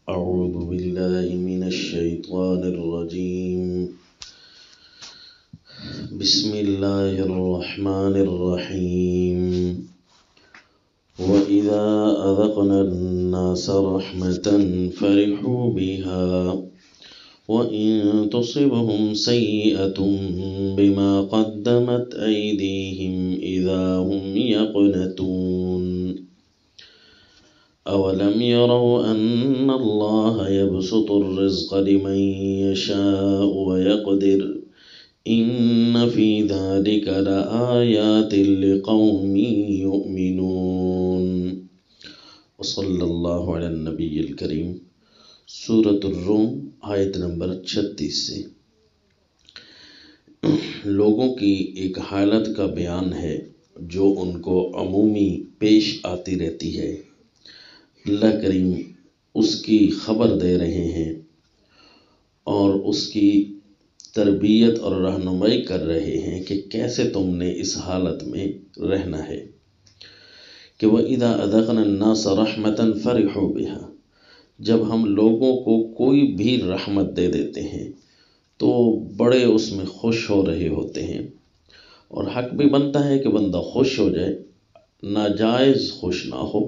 أعوذ بالله من الشيطان الرجيم. بسم الله الرحمن الرحيم. وإذا أذقنا الناس رحمة فرحوا بها وإن تصبهم سيئة بما قدمت أيديهم إذا هم يقنطون. أولم يروا أن الله يبسط الرزق لمن يشاء ويقدر إن في ذلك لآيات لقوم يؤمنون. وصلی اللہ علی النبی الکریم. سورۃ الروم آیت نمبر 36 سے لوگوں کی ایک حالت کا بیان ہے جو ان کو عمومی پیش آتی رہتی ہے. اللہ کریم اس کی خبر دے رہے ہیں اور اس کی تربیت اور رہنمائی کر رہے ہیں کہ کیسے تم نے اس حالت میں رہنا ہے کہ وَإِذَا أَذَقْنَا النَّاسَ رَحْمَةً فَرِحُوا بِهَا. جب ہم لوگوں کو کوئی بھی رحمت دے دیتے ہیں تو بڑے اس میں خوش ہو رہے ہوتے ہیں، اور حق بھی بنتا ہے کہ بندہ خوش ہو جائے، ناجائز خوش نہ ہو،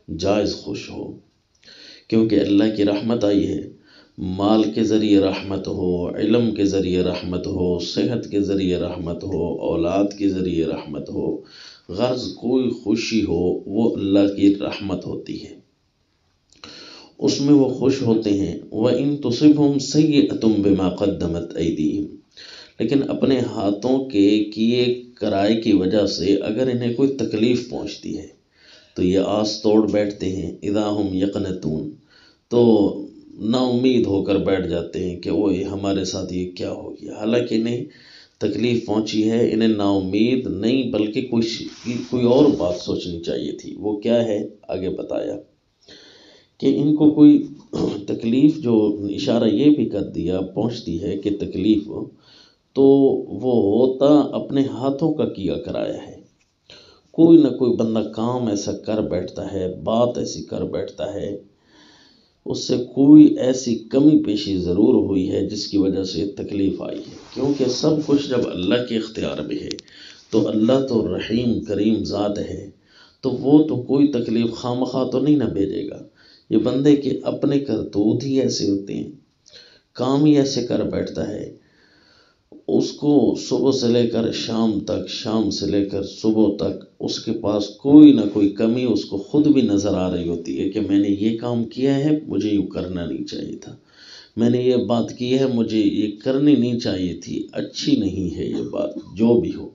جائز خوش ہو، کیونکہ اللہ کی رحمت آئی ہے. مال کے ذریعے رحمت ہو، علم کے ذریعے رحمت ہو، صحت کے ذریعے رحمت ہو، اولاد کے ذریعے رحمت ہو، غرض کوئی خوشی ہو، وہ اللہ کی رحمت ہوتی ہے، اس میں وہ خوش ہوتے ہیں. وَإِن تُصِبْهُمْ سَيِّئَةٌ بِمَا قَدَّمَتْ أَيْدِيهِمْ. لیکن اپنے ہاتھوں کے کیے کرائے کی وجہ سے اگر انہیں کوئی تکلیف پہنچتی ہے تو یہ آس توڑ بیٹھتے ہیں. اذا ہم یقنطون. تو نا امید ہو کر بیٹھ جاتے ہیں کہ اوہ ہمارے ساتھ یہ کیا ہو گیا. حالانکہ انہیں تکلیف پہنچی ہے، انہیں نا امید نہیں بلکہ کوئی اور بات سوچنی چاہیے تھی. وہ کیا ہے آگے بتایا کہ ان کو کوئی تکلیف، جو اشارہ یہ بھی کر دیا پہنچتی ہے کہ تکلیف تو وہ ہوتا اپنے ہاتھوں کا کیا کرایا ہے. کوئی نہ کوئی بندہ کام ایسا کر بیٹھتا ہے، بات ایسی کر بیٹھتا ہے، اس سے کوئی ایسی کمی پیشی ضرور ہوئی ہے جس کی وجہ سے تکلیف آئی ہے. کیونکہ سب کچھ جب اللہ کے اختیار میں ہے تو اللہ تو رحیم کریم ذات ہے، تو وہ تو کوئی تکلیف خواہ تو نہیں نہ بھیجے گا. یہ بندے کے اپنے کرتوت ہی ایسے ہوتے ہیں، کام ہی ایسے کر بیٹھتا ہے. اس کو صبح سے لے کر شام تک، شام سے لے کر صبح تک اس کے پاس کوئی نہ کوئی کمی اس کو خود بھی نظر آ رہی ہوتی ہے کہ میں نے یہ کام کیا ہے، مجھے یوں کرنا نہیں چاہیے تھا، میں نے یہ بات کی ہے، مجھے یہ کرنی نہیں چاہیے تھی، اچھی نہیں ہے یہ بات. جو بھی ہو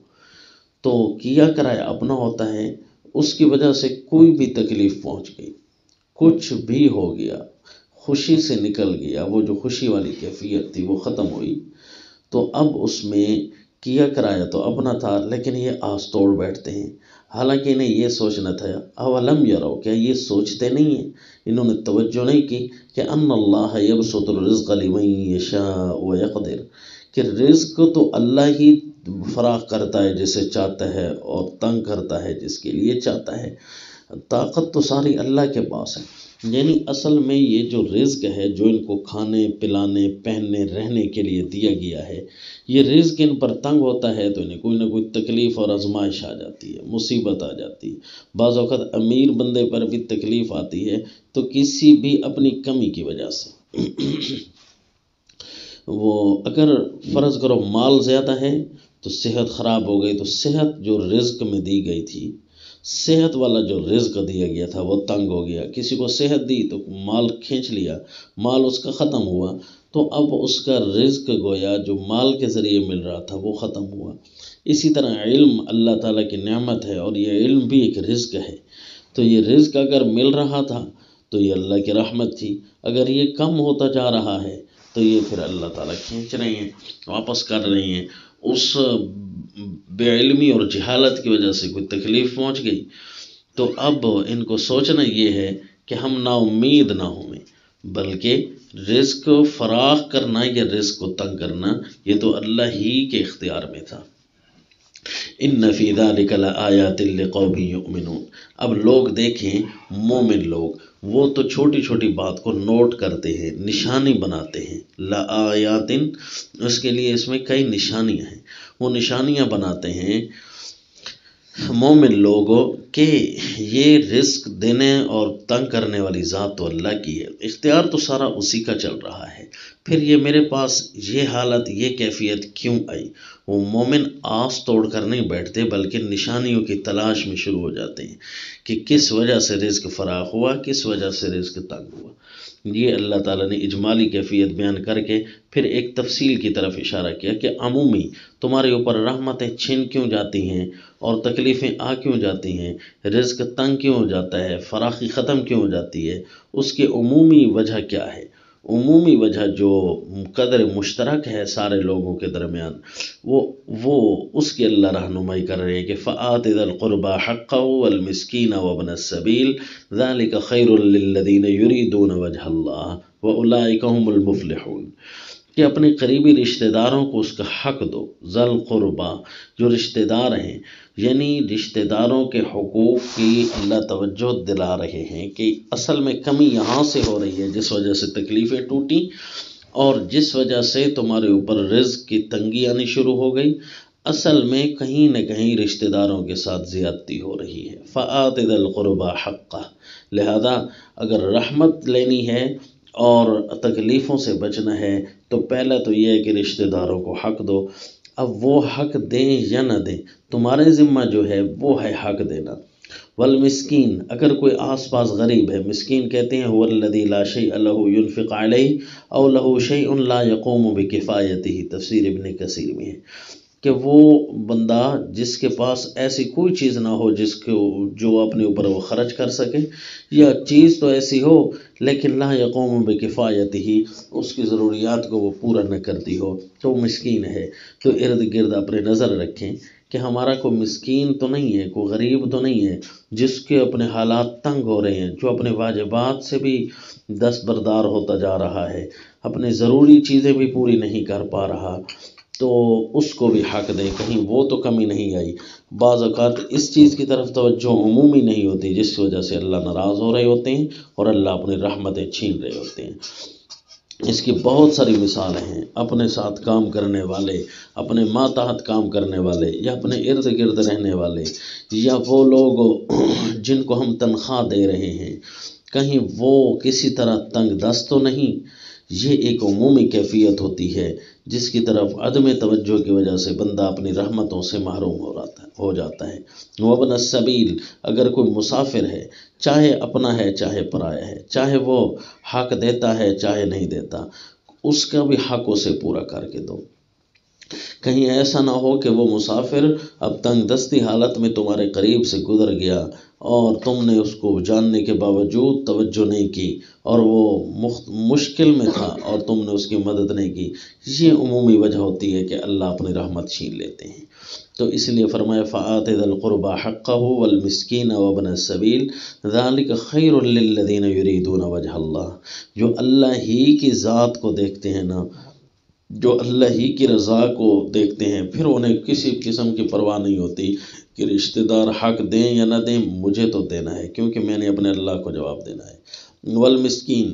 تو کیا کرائے اپنا ہوتا ہے. اس کی وجہ سے کوئی بھی تکلیف پہنچ گئی، کچھ بھی ہو گیا، خوشی سے نکل گیا، وہ جو خوشی والی کیفیت تھی وہ ختم ہوئی، تو اب اس میں کیا کرایا تو اپنا تھا، لیکن یہ آس توڑ بیٹھتے ہیں. حالانکہ انہیں یہ سوچنا تھا، اولم یروا، کیا یہ سوچتے نہیں ہیں، انہوں نے توجہ نہیں کی کہ ان اللہ یبسط الرزق لمن یشاء ویقدر، کہ رزق تو اللہ ہی فراخ کرتا ہے جسے چاہتا ہے اور تنگ کرتا ہے جس کے لیے چاہتا ہے. طاقت تو ساری اللہ کے پاس ہے. یعنی اصل میں یہ جو رزق ہے جو ان کو کھانے پلانے پہننے رہنے کے لیے دیا گیا ہے، یہ رزق ان پر تنگ ہوتا ہے تو انہیں کوئی نہ کوئی تکلیف اور آزمائش آ جاتی ہے، مصیبت آ جاتی ہے. بعض اوقات امیر بندے پر بھی تکلیف آتی ہے تو کسی بھی اپنی کمی کی وجہ سے. وہ اگر فرض کرو مال زیادہ ہے تو صحت خراب ہو گئی، تو صحت جو رزق میں دی گئی تھی، صحت والا جو رزق دیا گیا تھا وہ تنگ ہو گیا. کسی کو صحت دی تو مال کھینچ لیا، مال اس کا ختم ہوا، تو اب اس کا رزق گویا جو مال کے ذریعے مل رہا تھا وہ ختم ہوا. اسی طرح علم اللہ تعالیٰ کی نعمت ہے اور یہ علم بھی ایک رزق ہے. تو یہ رزق اگر مل رہا تھا تو یہ اللہ کی رحمت تھی، اگر یہ کم ہوتا جا رہا ہے تو یہ پھر اللہ تعالیٰ کھینچ رہے ہیں، واپس کر رہے ہیں. اس بے علمی اور جہالت کی وجہ سے کوئی تکلیف پہنچ گئی تو اب ان کو سوچنا یہ ہے کہ ہم نا امید نہ ہوئیں، بلکہ رزق فراخ کرنا یا رزق کو تنگ کرنا یہ تو اللہ ہی کے اختیار میں تھا. ان فی ذلک لآیات لقوم یؤمنون. اب لوگ دیکھیں، مومن لوگ، وہ تو چھوٹی چھوٹی بات کو نوٹ کرتے ہیں، نشانی بناتے ہیں، لآیاتن، اس کے لیے اس میں کئی نشانیاں ہیں، وہ نشانیاں بناتے ہیں مومن لوگوں کہ یہ رزق دینے اور تنگ کرنے والی ذات تو اللہ کی ہے، اختیار تو سارا اسی کا چل رہا ہے، پھر یہ میرے پاس یہ حالت، یہ کیفیت کیوں آئی؟ وہ مومن آس توڑ کر نہیں بیٹھتے بلکہ نشانیوں کی تلاش میں شروع ہو جاتے ہیں کہ کس وجہ سے رزق فراخ ہوا، کس وجہ سے رزق تنگ ہوا۔ یہ اللہ تعالیٰ نے اجمالی کیفیت بیان کر کے پھر ایک تفصیل کی طرف اشارہ کیا کہ عمومی تمہارے اوپر رحمتیں چھن کیوں جاتی ہیں اور تکلیفیں آ کیوں جاتی ہیں، رزق تنگ کیوں ہو جاتا ہے، فراخی ختم کیوں ہو جاتی ہے، اس کی عمومی وجہ کیا ہے؟ عمومی وجہ جو قدر مشترک ہے سارے لوگوں کے درمیان، وہ اس کی اللہ رہنمائی کر رہے ہیں کہ فآت ذی القربى حقہ والمسکین وابن السبیل ذلک خیر للذین یریدون وجہ اللہ واولئک هم المفلحون، کہ اپنے قریبی رشتہ داروں کو اس کا حق دو، ذی القربى جو رشتہ دار ہیں، یعنی رشتہ داروں کے حقوق کی اللہ توجہ دلا رہے ہیں کہ اصل میں کمی یہاں سے ہو رہی ہے جس وجہ سے تکلیفیں ٹوٹی اور جس وجہ سے تمہارے اوپر رزق کی تنگی آنی شروع ہو گئی، اصل میں کہیں نہ کہیں رشتہ داروں کے ساتھ زیادتی ہو رہی ہے۔ فآت ذی القربى حقہ، لہذا اگر رحمت لینی ہے اور تکلیفوں سے بچنا ہے تو پہلا تو یہ ہے کہ رشتہ داروں کو حق دو۔ اب وہ حق دیں یا نہ دیں، تمہارے ذمہ جو ہے وہ ہے حق دینا۔ والمسکین، اگر کوئی آس پاس غریب ہے، مسکین کہتے ہیں هو الذی لا شیء له ينفق علیہ او له شیء لا یقوم بکفایتہ، تفسیر ابن کثیر میں ہے کہ وہ بندہ جس کے پاس ایسی کوئی چیز نہ ہو جس کو جو اپنے اوپر وہ خرچ کر سکے، یا چیز تو ایسی ہو لیکن لا یقوم بکفایتہ، اس کی ضروریات کو وہ پورا نہ کرتی ہو، تو وہ مسکین ہے۔ تو ارد گرد اپنے نظر رکھیں کہ ہمارا کوئی مسکین تو نہیں ہے، کوئی غریب تو نہیں ہے جس کے اپنے حالات تنگ ہو رہے ہیں، جو اپنے واجبات سے بھی دستبردار ہوتا جا رہا ہے، اپنے ضروری چیزیں بھی پوری نہیں کر پا رہا، تو اس کو بھی حق دیں، کہیں وہ تو کمی نہیں آئی۔ بعض اوقات اس چیز کی طرف توجہ عمومی نہیں ہوتی جس وجہ سے اللہ ناراض ہو رہے ہوتے ہیں اور اللہ اپنی رحمتیں چھین رہے ہوتے ہیں۔ اس کی بہت ساری مثالیں ہیں، اپنے ساتھ کام کرنے والے، اپنے ماتحت کام کرنے والے، یا اپنے ارد گرد رہنے والے، یا وہ لوگ جن کو ہم تنخواہ دے رہے ہیں، کہیں وہ کسی طرح تنگ دست تو نہیں۔ یہ ایک عمومی کیفیت ہوتی ہے جس کی طرف عدم توجہ کی وجہ سے بندہ اپنی رحمتوں سے محروم ہو جاتا ہے۔ وابن السبیل، اگر کوئی مسافر ہے، چاہے اپنا ہے چاہے پرایا ہے، چاہے وہ حق دیتا ہے چاہے نہیں دیتا، اس کا بھی حق اسے پورا کر کے دو۔ کہیں ایسا نہ ہو کہ وہ مسافر اب تنگ دستی حالت میں تمہارے قریب سے گزر گیا اور تم نے اس کو جاننے کے باوجود توجہ نہیں کی اور وہ مشکل میں تھا اور تم نے اس کی مدد نہیں کی۔ یہ عمومی وجہ ہوتی ہے کہ اللہ اپنی رحمت چھین لیتے ہیں۔ تو اس لیے فرمایا فآت ذی القربى حقہ والمسکین وابن السبیل ذلک خیر للذین یریدون وجہ اللہ، جو اللہ ہی کی ذات کو دیکھتے ہیں نا، جو اللہ ہی کی رضا کو دیکھتے ہیں، پھر انہیں کسی قسم کی پرواہ نہیں ہوتی کہ رشتہ دار حق دیں یا نہ دیں، مجھے تو دینا ہے کیونکہ میں نے اپنے اللہ کو جواب دینا ہے۔ والمسکین،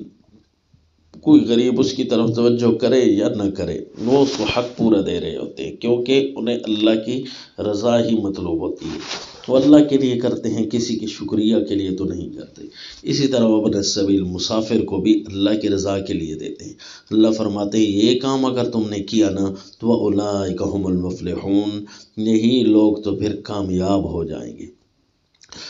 کوئی غریب اس کی طرف توجہ کرے یا نہ کرے، وہ اس کو حق پورا دے رہے ہوتے ہیں کیونکہ انہیں اللہ کی رضا ہی مطلوب ہوتی ہے، وہ اللہ کے لیے کرتے ہیں، کسی کی شکریہ کے لیے تو نہیں کرتے۔ اسی طرح وابن السبیل، مسافر کو بھی اللہ کی رضا کے لیے دیتے ہیں۔ اللہ فرماتے ہیں یہ کام اگر تم نے کیا نا تو وَأُولَئِكَ هُمُ الْمُفْلِحُونَ، یہی لوگ تو پھر کامیاب ہو جائیں گے۔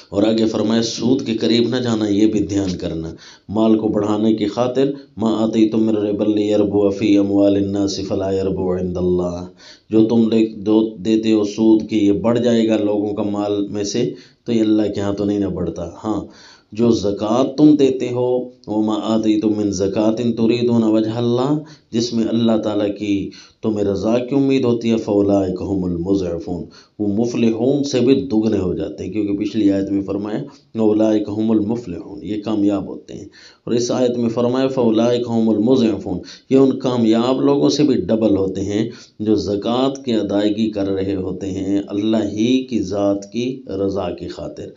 اور آگے فرمایا سود کے قریب نہ جانا، یہ بھی دھیان کرنا، مال کو بڑھانے کی خاطر ما آتیتم من ربا لیربو فی اموال الناس فلا یربو عند اللہ، جو تم دیتے ہو سود کہ یہ بڑھ جائے گا لوگوں کا مال میں سے، تو یہ اللہ کے ہاں تو نہیں نہ بڑھتا۔ ہاں، جو زکوٰۃ تم دیتے ہو وما آتیتم من زکوٰۃ تریدون وجہ اللہ، جس میں اللہ تعالیٰ کی تمہیں رضا کی امید ہوتی ہے، فاولئک هم المضعفون، وہ مفلحون سے بھی دگنے ہو جاتے ہیں، کیونکہ پچھلی آیت میں فرمایا اولئک هم المفلحون، یہ کامیاب ہوتے ہیں، اور اس آیت میں فرمایا فاولئک هم المضعفون، یہ ان کامیاب لوگوں سے بھی ڈبل ہوتے ہیں جو زکوٰۃ کی ادائیگی کر رہے ہوتے ہیں اللہ ہی کی ذات کی رضا کی خاطر۔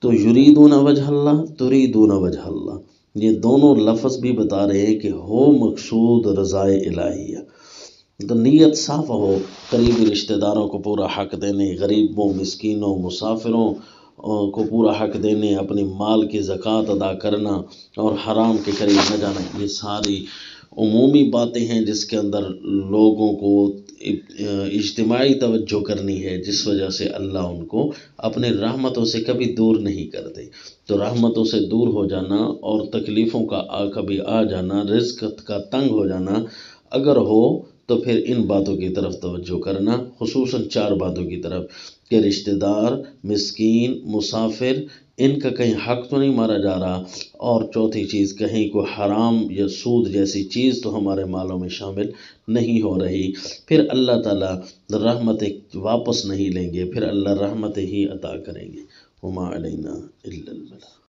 تو یریدون وجہ اللہ تریدون وجہ اللہ، یہ دونوں لفظ بھی بتا رہے ہیں کہ ہو مقصود رضائے الہیہ، تو نیت صاف ہو، قریبی رشتہ داروں کو پورا حق دینے، غریبوں مسکینوں مسافروں کو پورا حق دینے، اپنے مال کی زکوٰۃ ادا کرنا اور حرام کے قریب نہ جانا، یہ ساری عمومی باتیں ہیں جس کے اندر لوگوں کو اجتماعی توجہ کرنی ہے، جس وجہ سے اللہ ان کو اپنے رحمتوں سے کبھی دور نہیں کرتے۔ تو رحمتوں سے دور ہو جانا اور تکلیفوں کا کبھی آ جانا، رزق کا تنگ ہو جانا اگر ہو تو پھر ان باتوں کی طرف توجہ کرنا، خصوصاً 4 باتوں کی طرف کہ رشتہ دار، مسکین، مسافر، ان کا کہیں حق تو نہیں مارا جا رہا، اور چوتھی چیز کہیں کوئی حرام یا سود جیسی چیز تو ہمارے مالوں میں شامل نہیں ہو رہی، پھر اللہ تعالیٰ رحمتیں واپس نہیں لیں گے، پھر اللہ رحمتیں ہی عطا کریں گے۔ وما علینا الا البلاغ۔